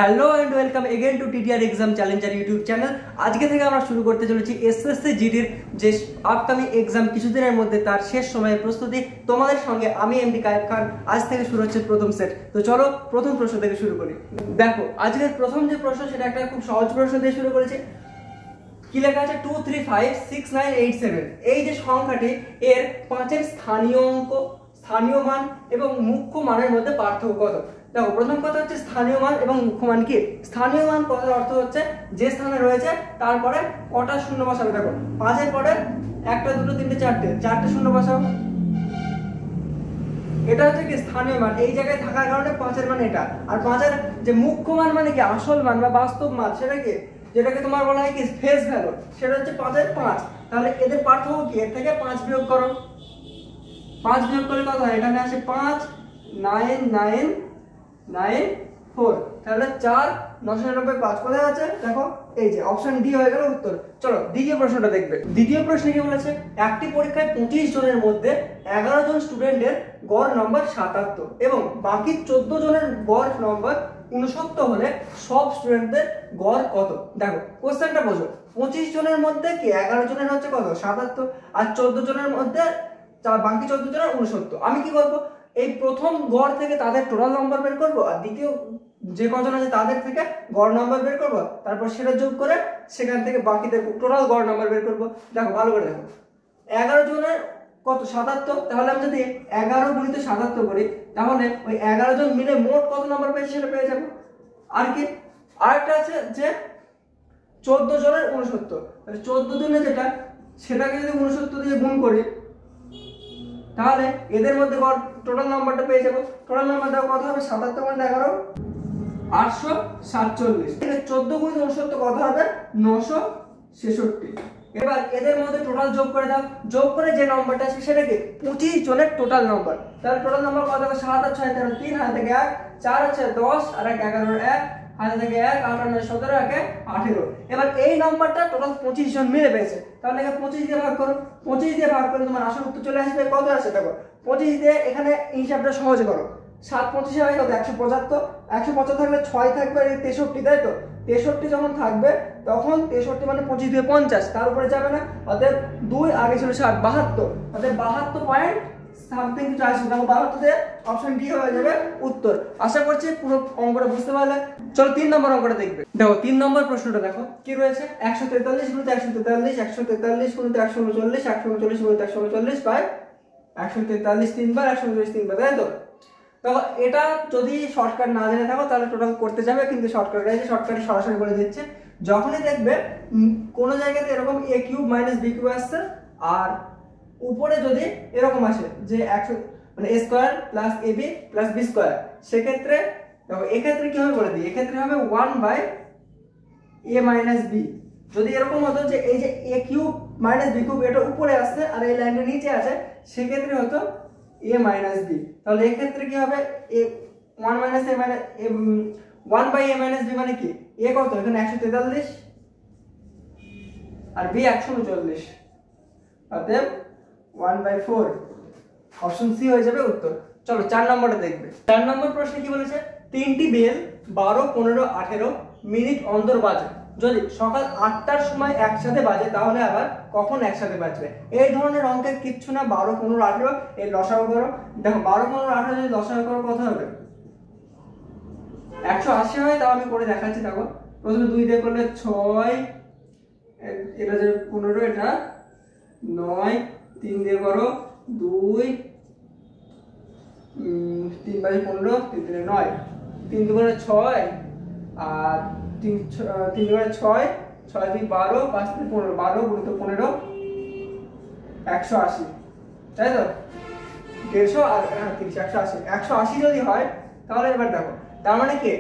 Hello and welcome again to TTR exam challenger YouTube channel. আজকে থেকে আমরা শুরু করতে চলেছি এসএসসি জিডির যে আপকামিং এক্সাম কিছুদিনের মধ্যে তার শেষ সময়ের প্রস্তুতি। তোমাদের সঙ্গে আমি এমডি কায়েব খান। আজ থেকে শুরু হচ্ছে প্রথম সেট। তো চলো প্রথম প্রশ্ন থেকে শুরু করি। দেখো আজকের প্রথম যে প্রশ্ন সেটা একটা খুব সহজ প্রশ্ন দিয়ে শুরু করেছে। কি লেখা আছে 2356987, এই যে সংখ্যাটি এর 5-এর স্থানীয় অঙ্ক, স্থানীয় মান এবং মুখ্য মানের মধ্যে পার্থক্য কত। দেখো প্রথম কথা হচ্ছে স্থানীয় মান এবং মুখ্য মান কি। স্থানীয় মান কথার অর্থ হচ্ছে যে স্থানে রয়েছে তারপরে কটা শূন্য বসাবে। দেখো 5-এর পরে 1, 2, 3, 4টে শূন্য বসাও, এটা হচ্ছে কি স্থানীয় মান, এই জায়গায় থাকার কারণে 5-এর মান এটা। আর 5-এর যে মুখ্য মান মানে কি আসল মান বা বাস্তব মান, সেটা কি যেটাকে তোমার বলা হয় কি ফেস ভ্যালু, সেটা হচ্ছে 5-এর 5। তাহলে এদের পার্থক্য কি, এর থেকে 5 বিয়োগ করো। 5 বিয়োগ করলে কত হয়, এখানে আসে 59994, তাহলে 4,995 কোথায় আছে দেখো, এই যে অপশন ডি হয়ে গেল উত্তর। চলো দ্বিতীয় প্রশ্নটা দেখবে। দ্বিতীয় প্রশ্নে কি বলেছে, একটি পরীক্ষায় 25 জনের মধ্যে 11 জন স্টুডেন্টের গড় নম্বর 77 এবং বাকি 14 জনের গড় নম্বর 69 হলে সব স্টুডেন্টদের গড় কত। দেখো কোশ্চেনটা বোঝো, 25 জনের মধ্যে কি 11 জনের হচ্ছে কত 77, আর 14 জনের মধ্যে বাকি 14 জনের 69। আমি কি করবো, এই প্রথম গড় থেকে তাদের টোটাল নম্বর বের করব, আর দ্বিতীয় যে কজন আছে তাদের থেকে গড় নম্বর বের করব, তারপর সেটা যোগ করে সেখান থেকে বাকিদের টোটাল গড় নম্বর বের করব। দেখো ভালো করে দেখো, 11 জনের কত 77, তাহলে আমি যদি 11 গুণিত 77 করি তাহলে ওই 11 জন মিলে মোট কত নম্বর পেয়েছে সেটা পেয়ে যাবো। আর কি আরেকটা আছে যে 14 জনের 69, তাহলে 14 জনের যেটা সেটাকে যদি 69 দিয়ে গুণ করি তাহলে এদের মধ্যে টোটাল নাম্বারটা পেয়ে যাবো। টোটাল নাম্বারটা কত হবে, 77 গুণিত 11 847। 14 গুণিত 69 কত হবে 966। এবার এদের মধ্যে টোটাল যোগ করে দাও, যোগ করে যে নাম্বারটা আছে সেটাকে 25 জনের টোটাল নাম্বার। তাহলে টোটাল নাম্বার কত হবে, 7 আর 6 13, 3 হাতে থেকে 1, 4 আছে 10 আর 1 11, 1 হাতে থেকে 1, 8 আর 9 17, 1 18। এবার এই নাম্বারটা টোটাল 25 জন মিলে পেয়েছে, তাহলে একে 25 দিয়ে ভাগ করো। 25 দিয়ে ভাগ করে তোমার আসল উত্তর চলে আসবে। কত আসে দেখো, 25 দিয়ে এখানে হিসাবটা সহজে করো। 7 25 হয় কত 175, 175 থাকলে 6 থাকবে 63, তাই তো 63 যখন থাকবে তখন 63 মানে 25 দিয়ে 50, তার উপরে যাবে না, অতএব 2 আগে ছিল 60 72, অতএব 72 পয়েন্ট সামথিং কিছু আসবে। দেখো 72 দিয়ে অপশন ডি হয়ে যাবে উত্তর। আশা করছি পুরো অঙ্কটা বুঝতে পারলে। চলো 3 নম্বর অঙ্কটা দেখবে। দেখো 3 নম্বর প্রশ্নটা দেখো কি রয়েছে, 143 গুণিত 143, 143 গুণিত 139, 139 গুণিত 139 বাই 143 3বার, 139 3বার, তাই তো। দেখো এটা যদি শর্টকাট না জেনে থাকো তাহলে টোটাল করতে যাবে, কিন্তু শর্টকাট আছে, শর্টকাটে সরাসরি করে দিচ্ছে। যখনই দেখবে কোনো জায়গাতে এরকম a cube minus b cube আসছে আর উপরে যদি এরকম আসে যে 100 মানে a square plus ab plus b square, সেক্ষেত্রে দেখো এক্ষেত্রে কি হবে বলে দিই, এক্ষেত্রে হবে 1 বাই a মাইনাস b। যদি এরকম হতো যে এই যে a cube minus b cube এটা উপরে আসছে আর এই লাইনটা নিচে আছে, সেক্ষেত্রে হতো a মাইনাস b। তাহলে এই ক্ষেত্রে কি হবে, a 1 minus a minus 1 by a minus b মানে কি, a কত এখানে 143 আর b 139, অতএব 1/4, অপশন সি হয়ে যাবে উত্তর। চলো 4 নম্বরটা দেখবে। 4 নম্বর প্রশ্নে কি বলেছে, 3টি বেল 12 15 18 মিনিট অন্তর বাজে, যদি সকাল 8টার সময় একসাথে বাজে তাহলে আবার কখন একসাথে বাজবে। এই ধরনের অঙ্কের কিচ্ছু না, 12 15 18 এর লসাগু করো। দেখো 12 15 18 যদি লসাগু করো কত হবে, 180 হয়। তাও আমি করে দেখাচ্ছি। দেখো প্রথমে 2 দিয়ে করলে 6, এটা যে 15, এটা 9, 3 দিয়ে করো 2, 3 বাজে 15, 3 3 9, 3 দুগুণে 6 আর 3 দুগুণে 6, 6 2 12, 5 3 15, 12 গুণিত 15 180, তাই তো 150 আর 30 180। 180 যদি হয় তাহলে এবার দেখো তার মানে কি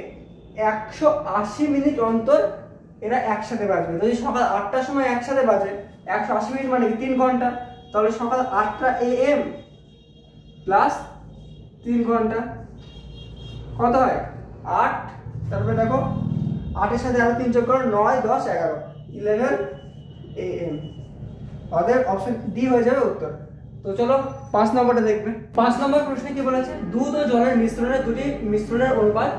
180 মিনিট অন্তর এরা একসাথে বাজবে। যদি সকাল 8টার সময় একসাথে বাজে 180 মিনিট মানে কি 3 ঘন্টা, তাহলে সকাল 8টা AM প্লাস 3 ঘন্টা কত হয় 8। তারপরে দেখো 8 এর সাথে আরো 3 যোগ করো 9 10 11 11 AM, অতএব অপশন ডি হয়ে যাবে উত্তর। তো চলো 5 নম্বরটা দেখবে। 5 নম্বর প্রশ্নে কি বলেছে, দুধ ও জলের মিশ্রণের দুটি মিশ্রণের অনুপাত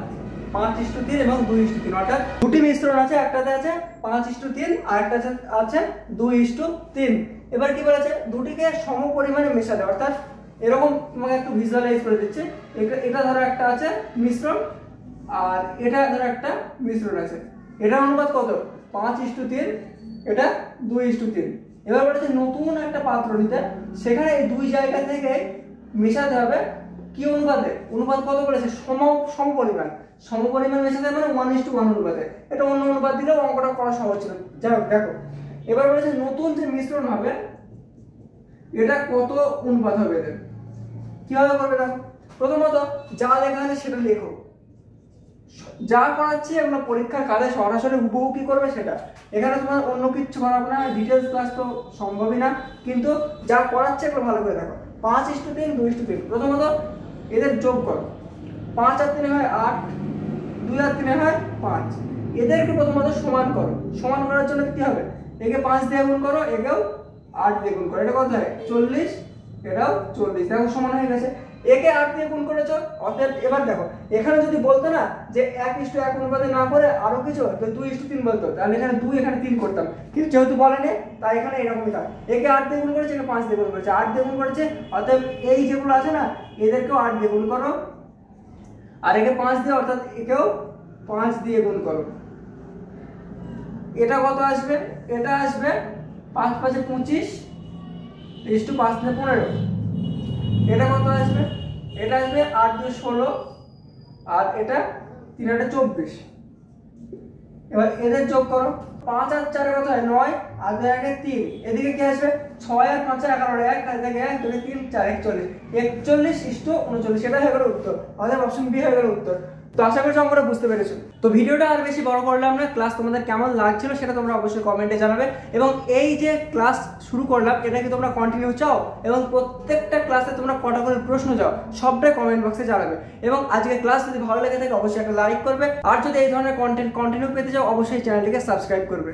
5:3 এবং 2:3, অর্থাৎ দুটি মিশ্রণ আছে, একটাতে আছে 5:3 আর একটা আছে 2:3। এবার কি বলেছে, দুটিকে সম পরিমাণে মেশাতে, অর্থাৎ এরকম তোমাকে একটু ভিজুয়ালাইজ করে দিচ্ছে। এটা ধরো একটা আছে মিশ্রণ আর এটা ধরো একটা মিশ্রণ আছে, এটার অনুপাত কত 5:3, এটা 2:3। এবার বলেছে নতুন একটা পাত্র নিতে, সেখানে এই দুই জায়গা থেকে মেশাতে হবে কি অনুপাতে, অনুপাত কত বলেছে সম পরিমাণ মেশাতে মানে 1:1 অনুপাতে। এটা অন্য অনুপাত দিলেও অঙ্কটা করা সহজ ছিল। যাই হোক দেখো, এবার বলেছে নতুন যে মিশ্রণ হবে এটা কত অনুপাত হবে, এদের কিভাবে করবে দেখো। প্রথমত যা লেখা আছে সেটা লেখো, যা করাচ্ছি এগুলো পরীক্ষার কাজে সরাসরি হুবহু কি করবে সেটা, এখানে তোমার অন্য কিছু করাবো না, ডিটেলস ক্লাস তো সম্ভবই না, কিন্তু যা করাচ্ছে এগুলো ভালো করে দেখো। 5:3 2:3, প্রথমত এদের যোগ করো, 5 আর 3 হয় 8, 2 আর 3 হয় 5। এদেরকে প্রথমত সমান করো, সমান করার জন্য কি হবে, একে 5 দিয়ে গুণ করো, একেও 8 দিয়ে গুণ করো, এটা কত হয় 40, এটাও 40, দেখো সমান হয়ে গেছে। একে 8 দিয়ে গুণ করেছো, অতএব এবার দেখো এখানে যদি বলতো না যে 1:1 অনুপাতে না করে আরো কিছু, তো 2:3 বলতো, তাহলে এখানে 2 এখানে 3 করতাম, কিন্তু যেহেতু বলেনি তাই এখানে এরকমই থাকে। একে 8 দিয়ে গুণ করেছে, একে 5 দিয়ে গুণ করেছে, 8 দিয়ে গুণ করেছে, অতএব এই যেগুলো আছে না এদেরকেও 8 দিয়ে গুণ করো, আর একে 5 দিয়ে, অর্থাৎ একেও 5 দিয়ে গুণ করো। এটা কত আসবে, এটা আসবে 5 5 25 5 15। এটা কত আসবে, এটা আসবে 8 2 16, আর এটা 3 8 24। এবার এদের যোগ করো, 5 আর 4 কত হয় 9, আর 2 1 3, এদিকে কি আসবে 6 আর 5 11, 1 আর 1 2 3 4 41, 41:39, এটা হয়ে গেল উত্তর, আমাদের অপশন বি হয়ে গেল উত্তর। তো আশা করছি অঙ্কটা বুঝতে পেরেছো। তো ভিডিওটা আর বেশি বড় করলাম না, ক্লাস তোমাদের কেমন লাগছিল সেটা তোমরা অবশ্যই কমেন্টে জানাবে, এবং এই যে ক্লাস শুরু করলাম এটা কি তোমরা কন্টিনিউ চাও, এবং প্রত্যেকটা ক্লাসে তোমরা কটা করে প্রশ্ন চাও সবটাই কমেন্ট বক্সে জানাবে। এবং আজকে ক্লাস যদি ভালো লেগে থাকে অবশ্যই একটা লাইক করবে, আর যদি এই ধরনের কন্টেন্ট কন্টিনিউ পেতে চাও অবশ্যই চ্যানেলটিকে সাবস্ক্রাইব করবে।